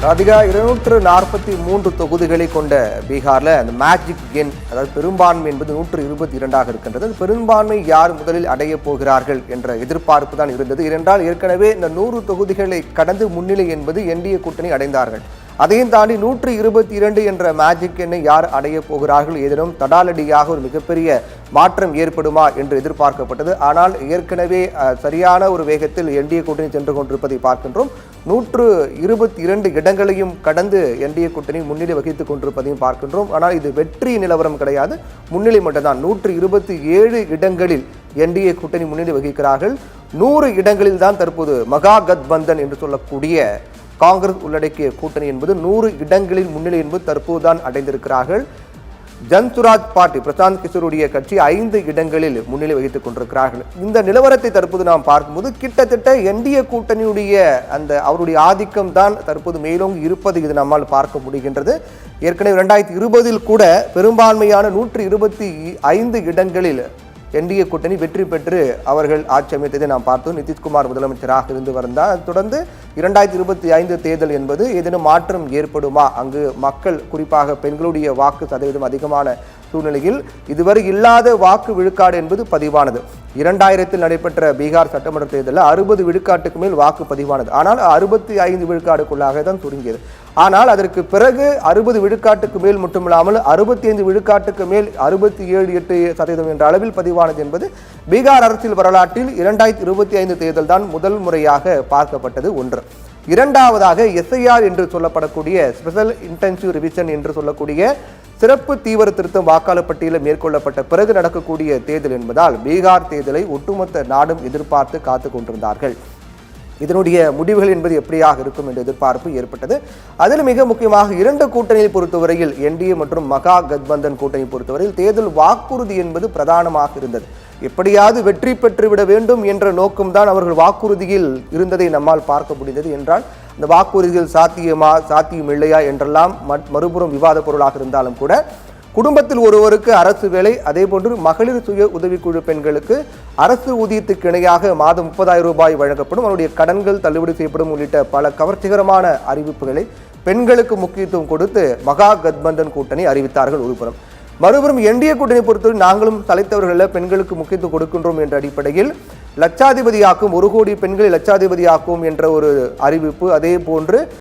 அதிக 243 தொகுதிகளை கொண்ட பீகார்ல அந்த மேஜிக் எண், அதாவது பெரும்பான்மை என்பது 122 இருக்கின்றது. அந்த பெரும்பான்மை யார் முதலில் அடைய போகிறார்கள் என்ற எதிர்பார்ப்பு தான் இருந்தது. ஏனென்றால் ஏற்கனவே இந்த 100 தொகுதிகளை கடந்து முன்னிலை என்பது என்டிஏ கூட்டணி அடைந்தார்கள். அதையும் தாண்டி 122 என்ற மேஜிக் எண்ணை யார் அடைய போகிறார்கள், ஏதேனும் தடாலடியாக ஒரு மிகப்பெரிய மாற்றம் ஏற்படுமா என்று எதிர்பார்க்கப்பட்டது. ஆனால் ஏற்கனவே சரியான ஒரு வேகத்தில் என்டிஏ கூட்டணி சென்று கொண்டிருப்பதை பார்க்கின்றோம். 122 இடங்களையும் கடந்து என்டிஏ கூட்டணி முன்னிலை வகித்துக் கொண்டிருப்பதையும் பார்க்கின்றோம். ஆனால் இது வெற்றி நிலவரம் கிடையாது, முன்னிலை மட்டும்தான். 127 இடங்களில் என்டிஏ கூட்டணி முன்னிலை வகிக்கிறார்கள். 100 இடங்களில் தான் தற்போது மகா கத்பந்தன் என்று சொல்லக்கூடிய காங்கிரஸ் உள்ளடக்கிய கூட்டணி என்பது 100 இடங்களில் முன்னிலை என்பது தற்போதுதான் அடைந்திருக்கிறார்கள். ஜன்சுராஜ் பார்ட்டி, பிரசாந்த் கிஷோருடைய கட்சி 5 இடங்களில் முன்னிலை வகித்துக் கொண்டிருக்கிறார்கள். இந்த நிலவரத்தை தற்போது நாம் பார்க்கும்போது கிட்டத்தட்ட என்டிஏ கூட்டணியுடைய அந்த அவருடைய ஆதிக்கம் தான் தற்போது மேலோங்கி இருப்பது இது நம்மால் பார்க்க முடிகின்றது. ஏற்கனவே 2020 கூட பெரும்பான்மையான 125 இடங்களில் என்டிஏ கூட்டணி வெற்றி பெற்று அவர்கள் ஆட்சி அமைத்ததை நாம் பார்த்தோம். நிதிஷ்குமார் முதலமைச்சராக இருந்து வந்தார். தொடர்ந்து 2025 தேர்தல் என்பது ஏதேனும் மாற்றம் ஏற்படுமா, அங்கு மக்கள் குறிப்பாக பெண்களுடைய வாக்கு சதவீதம் அதிகமான சூழ்நிலையில் இதுவரை இல்லாத வாக்கு விழுக்காடு என்பது பதிவானது. 2000 நடைபெற்ற பீகார் சட்டமன்ற தேர்தலில் 60 விழுக்காட்டுக்கு மேல் வாக்கு பதிவானது. ஆனால் 65 விழுக்காடுக்குள்ளாக தான் சுருங்கியது. ஆனால் அதற்கு பிறகு 60 விழுக்காட்டுக்கு மேல் மட்டுமில்லாமல் 65 விழுக்காட்டுக்கு மேல் 67.8% என்ற அளவில் பதிவானது என்பது பீகார் அரசியல் வரலாற்றில் 2025 தேர்தல் தான் முதல் முறையாக பார்க்கப்பட்டது ஒன்று. இரண்டாவதாக எஸ்ஐஆர் என்று சொல்லப்படக்கூடிய ஸ்பெஷல் இன்டென்சிவ் ரிவிஷன் என்று சொல்லக்கூடிய சிறப்பு தீவிர திருத்தம் வாக்காளர் பட்டியலில் மேற்கொள்ளப்பட்ட பிறகு நடக்கக்கூடிய தேர்தல் என்பதால் பீகார் தேர்தலை ஒட்டுமொத்த நாடும் எதிர்பார்த்து காத்து கொண்டிருந்தார்கள். இதனுடைய முடிவுகள் என்பது எப்படியாக இருக்கும் என்ற எதிர்பார்ப்பு ஏற்பட்டது. அதில் மிக முக்கியமாக 2 கூட்டணியை பொறுத்தவரையில் என்டிஏ மற்றும் மகா கத்பந்தன் கூட்டணி பொறுத்தவரையில் தேர்தல் வாக்குறுதி என்பது பிரதானமாக இருந்தது. எப்படியாவது வெற்றி பெற்றுவிட வேண்டும் என்ற நோக்கம்தான் அவர்கள் வாக்குறுதியில் இருந்ததை நம்மால் பார்க்க முடிந்தது. என்றால் அந்த வாக்குறுதிகள் சாத்தியம் இல்லையா என்றெல்லாம் மறுபுறம் விவாத பொருளாக இருந்தாலும் கூட குடும்பத்தில் ஒருவருக்கு அரசு வேலை, அதே போன்று மகளிர் சுய உதவிக்குழு பெண்களுக்கு அரசு ஊதியத்துக்கு இணையாக மாதம் 30,000 ரூபாய் வழங்கப்படும், அவருடைய கடன்கள் தள்ளுபடி செய்யப்படும் உள்ளிட்ட பல கவர்ச்சிகரமான அறிவிப்புகளை பெண்களுக்கு முக்கியத்துவம் கொடுத்து மகா கத்பந்தன் கூட்டணி அறிவித்தார்கள் ஒருபுறம். மறுபுறம் என்டிஏ கூட்டணி பொறுத்தவரை நாங்களும் தலைத்தவர்களில் பெண்களுக்கு முக்கியத்துவம் கொடுக்கின்றோம் என்ற அடிப்படையில் லட்சாதிபதியாக்கும் 1 கோடி பெண்களை லட்சாதிபதியாக்கும் என்ற ஒரு அறிவிப்பு, அதே போன்று